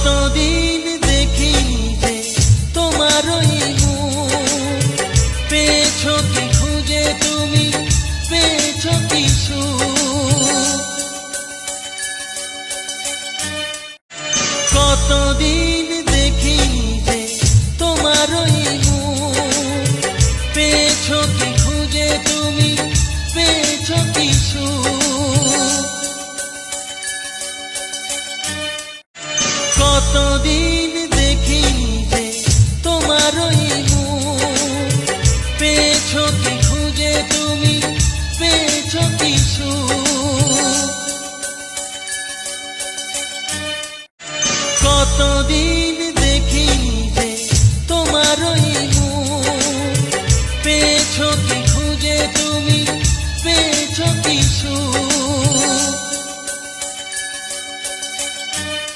কতদিন দেখিনি যে তোমার ওই মুখ, পেয়েছো কি খুঁজে তুমি, পেয়েছো কি সুখ। কতদিন দেখিনি যে তোমার ওই মুখ, পেয়েছো কি খুঁজে তুমি, পেয়েছো কি সুখ। কতদিন দেখিনি যে তোমার ওই মুখ, পেয়েছো কি খুঁজে তুমি, পেয়েছো কি সুখ। কতদিন দেখিনি যে তোমার ওই মুখ, পেয়েছো কি খুঁজে তুমি, পেয়েছো কি সুখ।